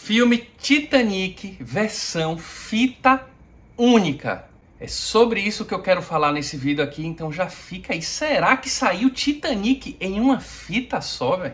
Filme Titanic, versão fita única. É sobre isso que eu quero falar nesse vídeo aqui, então já fica aí. Será que saiu Titanic em uma fita só, velho?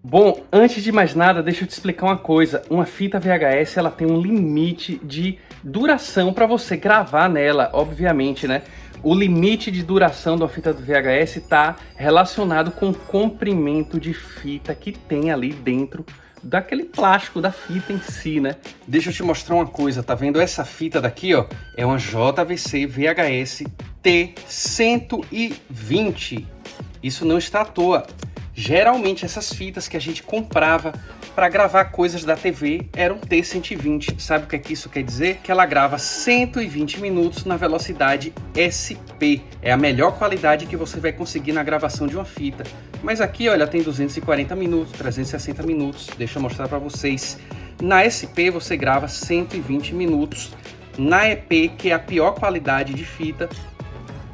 Bom, antes de mais nada, deixa eu te explicar uma coisa. Uma fita VHS, ela tem um limite de duração para você gravar nela, obviamente, né? O limite de duração da fita do VHS está relacionado com o comprimento de fita que tem ali dentro daquele plástico da fita em si, né? Deixa eu te mostrar uma coisa, tá vendo essa fita daqui, ó? É uma JVC VHS T120. Isso não está à toa. Geralmente essas fitas que a gente comprava para gravar coisas da TV eram T120. Sabe o que isso quer dizer? Que ela grava 120 minutos na velocidade SP. É a melhor qualidade que você vai conseguir na gravação de uma fita. Mas aqui, olha, tem 240 minutos, 360 minutos. Deixa eu mostrar para vocês. Na SP você grava 120 minutos. Na EP, que é a pior qualidade de fita,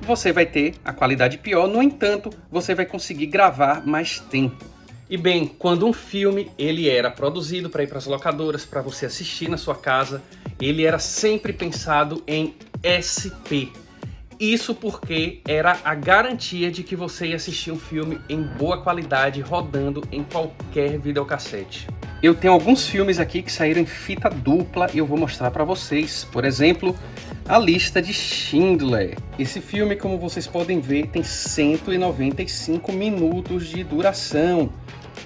você vai ter a qualidade pior, no entanto, você vai conseguir gravar mais tempo. E bem, quando um filme ele era produzido para ir para as locadoras, para você assistir na sua casa, ele era sempre pensado em SP. Isso porque era a garantia de que você ia assistir um filme em boa qualidade, rodando em qualquer videocassete. Eu tenho alguns filmes aqui que saíram em fita dupla e eu vou mostrar para vocês. Por exemplo, A Lista de Schindler. Esse filme, como vocês podem ver, tem 195 minutos de duração.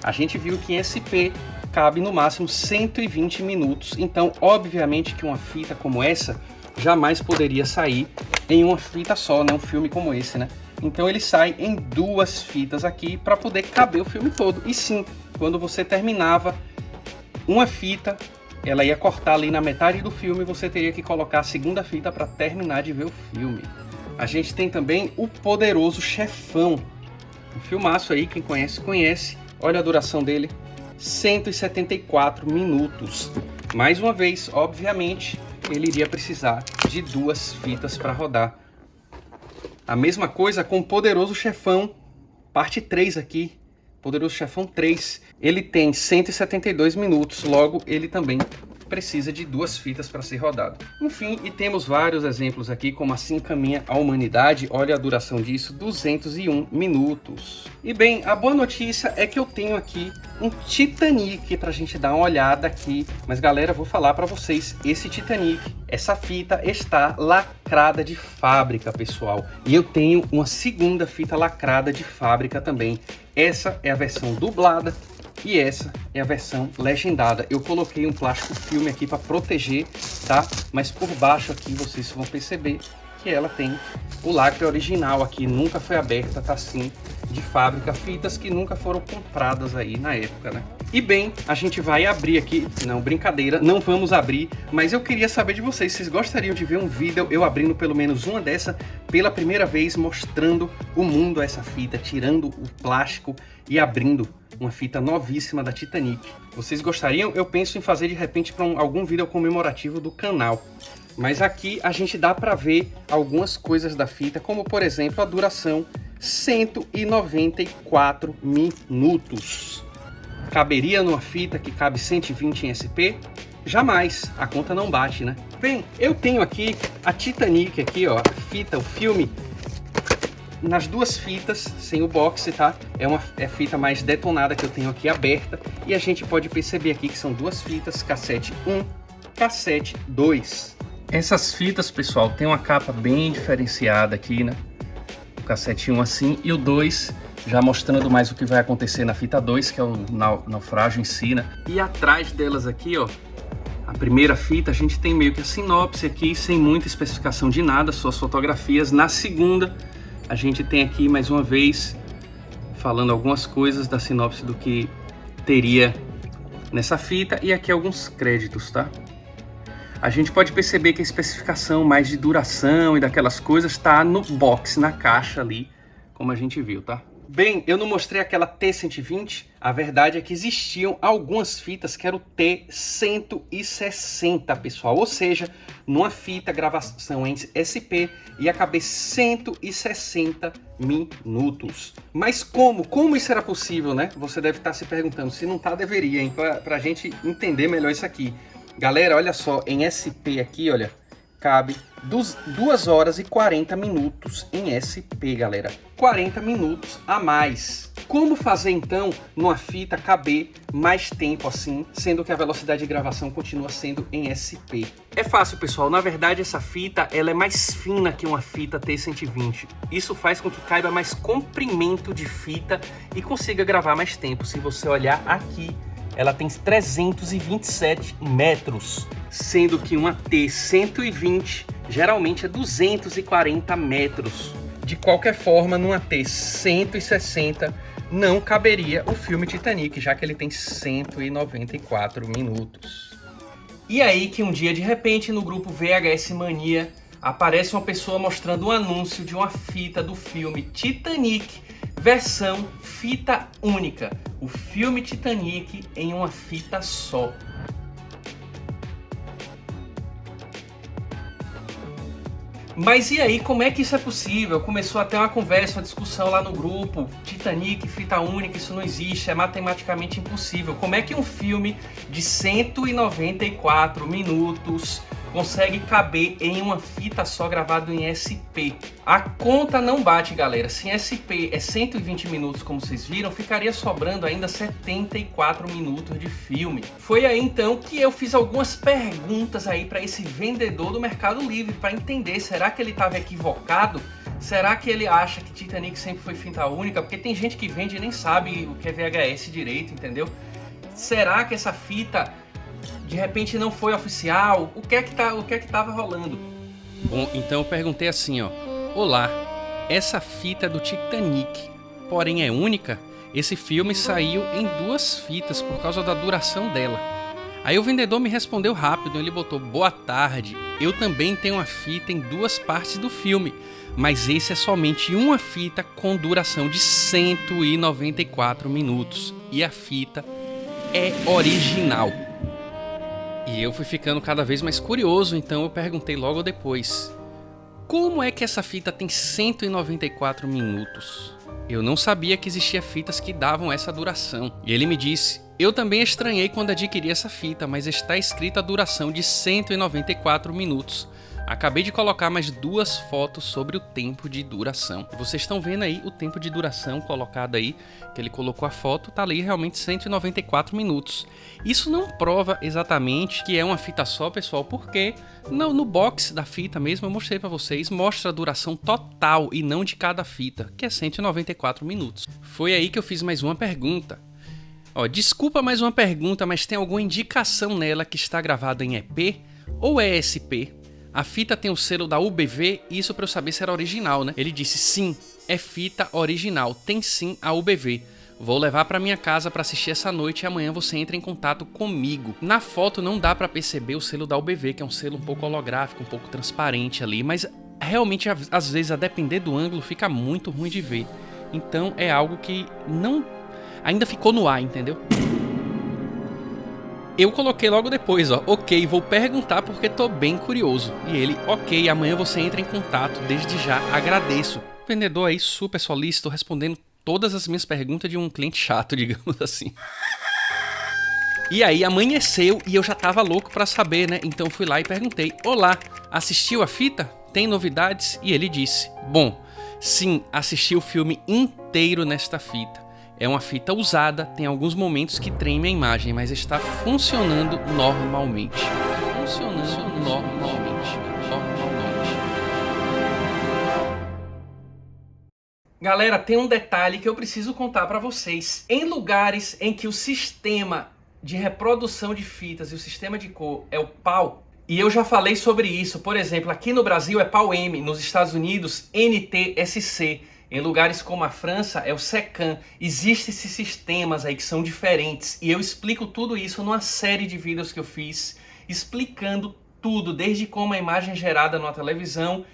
A gente viu que em SP cabe no máximo 120 minutos. Então, obviamente que uma fita como essa jamais poderia sair em uma fita só, né? Um filme como esse, né? Então ele sai em duas fitas aqui para poder caber o filme todo. E sim, quando você terminava uma fita, ela ia cortar ali na metade do filme e você teria que colocar a segunda fita para terminar de ver o filme. A gente tem também O Poderoso Chefão. Um filmaço aí, quem conhece, conhece. Olha a duração dele, 174 minutos. Mais uma vez, obviamente, ele iria precisar de duas fitas para rodar. A mesma coisa com O Poderoso Chefão, parte 3 aqui. Poderoso Chefão 3, ele tem 172 minutos, logo ele também precisa de duas fitas para ser rodado. Enfim, e temos vários exemplos aqui, como Assim Caminha a Humanidade, olha a duração disso, 201 minutos. E bem, a boa notícia é que eu tenho aqui um Titanic para a gente dar uma olhada aqui. Mas galera, vou falar para vocês, esse Titanic, essa fita está lacrada de fábrica, pessoal. E eu tenho uma segunda fita lacrada de fábrica também. Essa é a versão dublada e essa é a versão legendada. Eu coloquei um plástico filme aqui para proteger, tá? Mas por baixo aqui vocês vão perceber que ela tem o lacre original aqui, nunca foi aberta, tá assim, de fábrica, fitas que nunca foram compradas aí na época, né? E bem, a gente vai abrir aqui, não, brincadeira, não vamos abrir, mas eu queria saber de vocês, vocês gostariam de ver um vídeo eu abrindo pelo menos uma dessa pela primeira vez, mostrando o mundo a essa fita, tirando o plástico e abrindo uma fita novíssima da Titanic? Vocês gostariam? Eu penso em fazer de repente para algum vídeo comemorativo do canal. Mas aqui a gente dá para ver algumas coisas da fita, como por exemplo a duração, 194 minutos. Caberia numa fita que cabe 120 em SP? Jamais, a conta não bate, né? Bem, eu tenho aqui a Titanic, aqui ó, a fita, o filme, nas duas fitas, sem o boxe, tá? É a fita mais detonada que eu tenho aqui aberta. E a gente pode perceber aqui que são duas fitas, cassete 1, cassete 2. Essas fitas, pessoal, tem uma capa bem diferenciada aqui, né? O cassete 1 assim e o 2 já mostrando mais o que vai acontecer na fita 2, que é o naufrágio em si, né? E atrás delas aqui, ó, a primeira fita, a gente tem meio que a sinopse aqui, sem muita especificação de nada, só as fotografias. Na segunda, a gente tem aqui, mais uma vez, falando algumas coisas da sinopse do que teria nessa fita. E aqui alguns créditos, tá? A gente pode perceber que a especificação mais de duração e daquelas coisas está no box, na caixa ali, como a gente viu, tá? Bem, eu não mostrei aquela T120. A verdade é que existiam algumas fitas que eram T160, pessoal. Ou seja, numa fita gravação em SP ia caber 160 minutos. Mas como isso era possível, né? Você deve estar se perguntando. Se não tá, deveria, hein? Pra gente entender melhor isso aqui. Galera, olha só, em SP aqui, olha, cabe 2 horas e 40 minutos em SP, galera. 40 minutos a mais. Como fazer, então, numa fita caber mais tempo assim, sendo que a velocidade de gravação continua sendo em SP? É fácil, pessoal. Na verdade, essa fita ela é mais fina que uma fita T120. Isso faz com que caiba mais comprimento de fita e consiga gravar mais tempo. Se você olhar aqui, ela tem 327 metros, sendo que uma T120 geralmente é 240 metros. De qualquer forma, numa T160 não caberia o filme Titanic, já que ele tem 194 minutos. E aí que um dia, de repente, no grupo VHS Mania, aparece uma pessoa mostrando um anúncio de uma fita do filme Titanic, versão fita única. O filme Titanic em uma fita só. Mas e aí, como é que isso é possível? Começou a ter uma conversa, uma discussão lá no grupo. Titanic, fita única, isso não existe, é matematicamente impossível. Como é que um filme de 194 minutos consegue caber em uma fita só gravado em SP? A conta não bate, galera. Se em SP é 120 minutos, como vocês viram, ficaria sobrando ainda 74 minutos de filme. Foi aí então que eu fiz algumas perguntas aí para esse vendedor do Mercado Livre para entender, será que ele estava equivocado? Será que ele acha que Titanic sempre foi fita única? Porque tem gente que vende e nem sabe o que é VHS direito, entendeu? Será que essa fita de repente não foi oficial? O que é que tava rolando? Bom, então eu perguntei assim, ó: olá, essa fita é do Titanic, porém é única? Esse filme saiu em 2 fitas por causa da duração dela. Aí o vendedor me respondeu rápido, ele botou: boa tarde, eu também tenho uma fita em 2 partes do filme, mas esse é somente uma fita com duração de 194 minutos e a fita é original. E eu fui ficando cada vez mais curioso, então eu perguntei logo depois: como é que essa fita tem 194 minutos? Eu não sabia que existia fitas que davam essa duração. E ele me disse: eu também estranhei quando adquiri essa fita, mas está escrita a duração de 194 minutos. Acabei de colocar mais 2 fotos sobre o tempo de duração. Vocês estão vendo aí o tempo de duração colocado aí, que ele colocou a foto, tá ali realmente 194 minutos. Isso não prova exatamente que é uma fita só, pessoal, porque no box da fita mesmo, eu mostrei pra vocês, mostra a duração total e não de cada fita, que é 194 minutos. Foi aí que eu fiz mais uma pergunta. Ó, desculpa mais uma pergunta, mas tem alguma indicação nela que está gravada em EP ou é SP? A fita tem o selo da UBV, isso para eu saber se era original, né? Ele disse: sim, é fita original, tem sim a UBV. Vou levar para minha casa para assistir essa noite e amanhã você entra em contato comigo. Na foto não dá para perceber o selo da UBV, que é um selo um pouco holográfico, um pouco transparente ali, mas realmente às vezes, a depender do ângulo, fica muito ruim de ver. Então é algo que não ainda ficou no ar, entendeu? Eu coloquei logo depois, ó: ok, vou perguntar porque tô bem curioso. E ele: ok, amanhã você entra em contato, desde já agradeço. O vendedor aí super solícito, respondendo todas as minhas perguntas de um cliente chato, digamos assim. E aí amanheceu e eu já tava louco pra saber, né? Então fui lá e perguntei: olá, assistiu a fita? Tem novidades? E ele disse: bom, sim, assisti o filme inteiro nesta fita. É uma fita usada, tem alguns momentos que treme a imagem, mas está funcionando normalmente. Funcionando normalmente. Galera, tem um detalhe que eu preciso contar para vocês. Em lugares em que o sistema de reprodução de fitas e o sistema de cor é o PAL, e eu já falei sobre isso, por exemplo, aqui no Brasil é PAL-M, nos Estados Unidos NTSC. Em lugares como a França é o SECAM. Existem esses sistemas aí que são diferentes e eu explico tudo isso numa série de vídeos que eu fiz explicando tudo, desde como a imagem é gerada numa televisão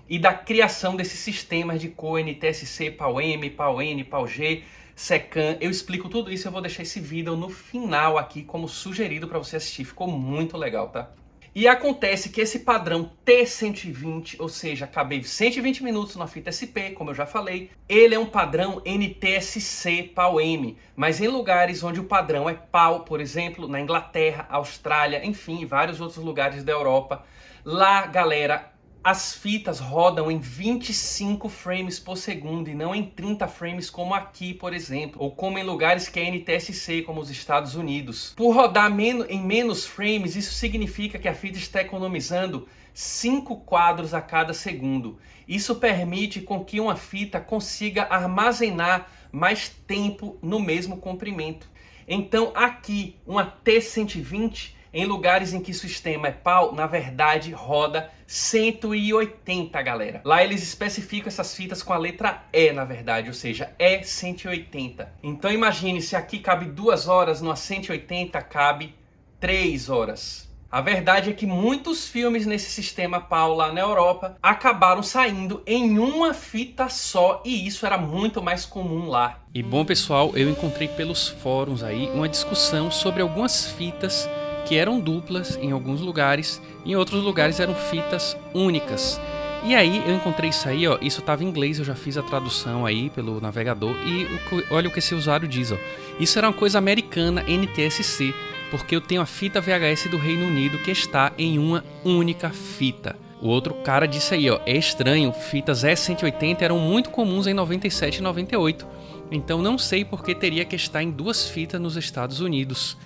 e da criação desses sistemas de cor NTSC, PAL-M, PAL-N, PAL-G, SECAM. Eu explico tudo isso, eu vou deixar esse vídeo no final aqui como sugerido para você assistir, ficou muito legal, tá? E acontece que esse padrão T120, ou seja, cabe 120 minutos na fita SP, como eu já falei, ele é um padrão NTSC PAL-M, mas em lugares onde o padrão é PAL, por exemplo, na Inglaterra, Austrália, enfim, vários outros lugares da Europa, lá, galera, as fitas rodam em 25 frames por segundo e não em 30 frames como aqui, por exemplo, ou como em lugares que é NTSC, como os Estados Unidos. Por rodar em menos frames, isso significa que a fita está economizando 5 quadros a cada segundo. Isso permite com que uma fita consiga armazenar mais tempo no mesmo comprimento. Então aqui, uma T120, em lugares em que o sistema é PAL, na verdade roda 180, galera. Lá eles especificam essas fitas com a letra E, na verdade, ou seja, E180. Então imagine, se aqui cabe 2 horas, numa 180 cabe 3 horas. A verdade é que muitos filmes nesse sistema PAL lá na Europa acabaram saindo em uma fita só, e isso era muito mais comum lá. E bom, pessoal, eu encontrei pelos fóruns aí uma discussão sobre algumas fitas que eram duplas em alguns lugares, em outros lugares eram fitas únicas. E aí eu encontrei isso aí, ó, isso estava em inglês, eu já fiz a tradução aí pelo navegador e olha o que esse usuário diz, ó. Isso era uma coisa americana, NTSC, porque eu tenho a fita VHS do Reino Unido que está em uma única fita. O outro cara disse aí, ó, é estranho, fitas E180 eram muito comuns em 97 e 98, então não sei por que teria que estar em 2 fitas nos Estados Unidos.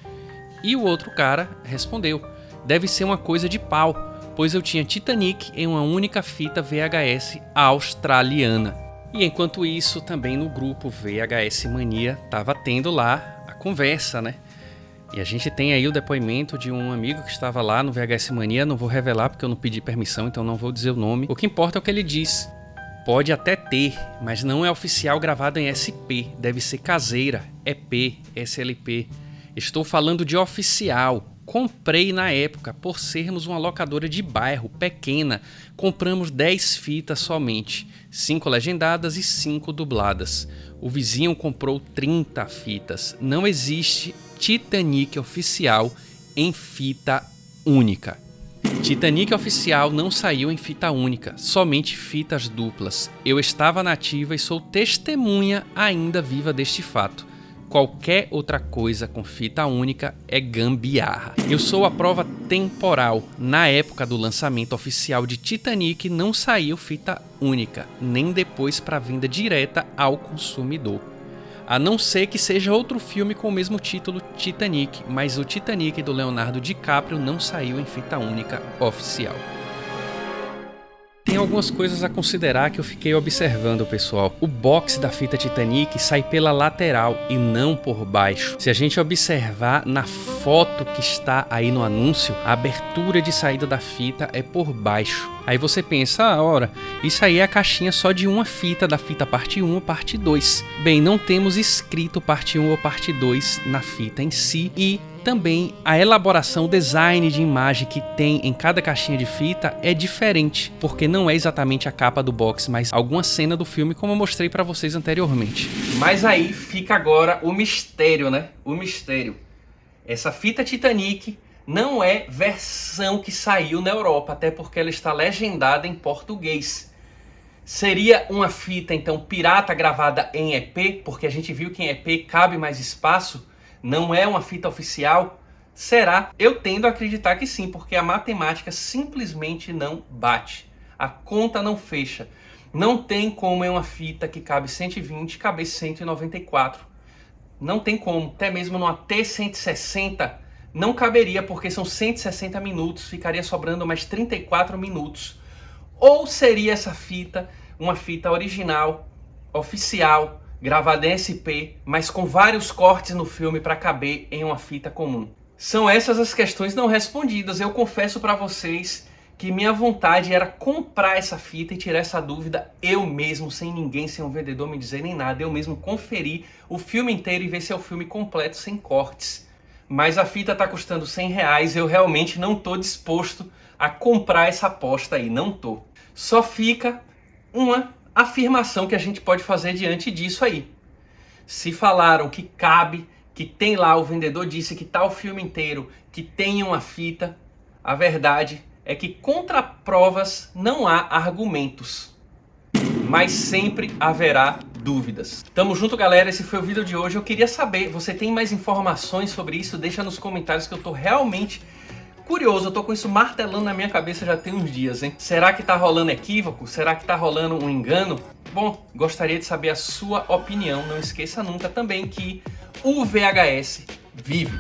E o outro cara respondeu, deve ser uma coisa de PAL, pois eu tinha Titanic em uma única fita VHS australiana. E enquanto isso, também no grupo VHS Mania, tava tendo lá a conversa, né? E a gente tem aí o depoimento de um amigo que estava lá no VHS Mania, não vou revelar porque eu não pedi permissão, então não vou dizer o nome. O que importa é o que ele diz. Pode até ter, mas não é oficial gravado em SP, deve ser caseira, EP, SLP. Estou falando de oficial. Comprei na época, por sermos uma locadora de bairro pequena, compramos 10 fitas somente, 5 legendadas e 5 dubladas. O vizinho comprou 30 fitas. Não existe Titanic oficial em fita única. Titanic oficial não saiu em fita única, somente fitas duplas. Eu estava na ativa e sou testemunha ainda viva deste fato. Qualquer outra coisa com fita única é gambiarra. Eu sou a prova temporal. Na época do lançamento oficial de Titanic não saiu fita única, nem depois para venda direta ao consumidor. A não ser que seja outro filme com o mesmo título, Titanic, mas o Titanic do Leonardo DiCaprio não saiu em fita única oficial. Tem algumas coisas a considerar que eu fiquei observando, pessoal. O box da fita Titanic sai pela lateral e não por baixo. Se a gente observar na foto que está aí no anúncio, a abertura de saída da fita é por baixo. Aí você pensa, ora, isso aí é a caixinha só de uma fita, da fita parte 1 ou parte 2. Bem, não temos escrito parte 1 ou parte 2 na fita em si, e também a elaboração, o design de imagem que tem em cada caixinha de fita é diferente, porque não é exatamente a capa do box, mas alguma cena do filme, como eu mostrei para vocês anteriormente. Mas aí fica agora o mistério, né? O mistério. Essa fita Titanic não é versão que saiu na Europa, até porque ela está legendada em português. Seria uma fita, então, pirata gravada em EP, porque a gente viu que em EP cabe mais espaço, não é uma fita oficial? Será? Eu tendo a acreditar que sim, porque a matemática simplesmente não bate. A conta não fecha. Não tem como em uma fita que cabe 120 caber 194. Não tem como. Até mesmo numa T160 não caberia, porque são 160 minutos, ficaria sobrando mais 34 minutos. Ou seria essa fita uma fita original, oficial, gravada em SP, mas com vários cortes no filme para caber em uma fita comum? São essas as questões não respondidas. Eu confesso para vocês que minha vontade era comprar essa fita e tirar essa dúvida eu mesmo, sem ninguém, sem um vendedor me dizer nem nada. Eu mesmo conferir o filme inteiro e ver se é o filme completo, sem cortes. Mas a fita está custando R$100, eu realmente não estou disposto a comprar essa aposta aí, não estou. Só fica uma afirmação que a gente pode fazer diante disso aí. Se falaram que cabe, que tem lá, o vendedor disse que tá o filme inteiro, que tem uma fita, a verdade é que contra provas não há argumentos, mas sempre haverá dúvidas. Tamo junto, galera, esse foi o vídeo de hoje. Eu queria saber, você tem mais informações sobre isso? Deixa nos comentários que eu tô realmente curioso, eu tô com isso martelando na minha cabeça já tem uns dias, hein? Será que tá rolando equívoco? Será que tá rolando um engano? Bom, gostaria de saber a sua opinião. Não esqueça nunca também que o VHS vive.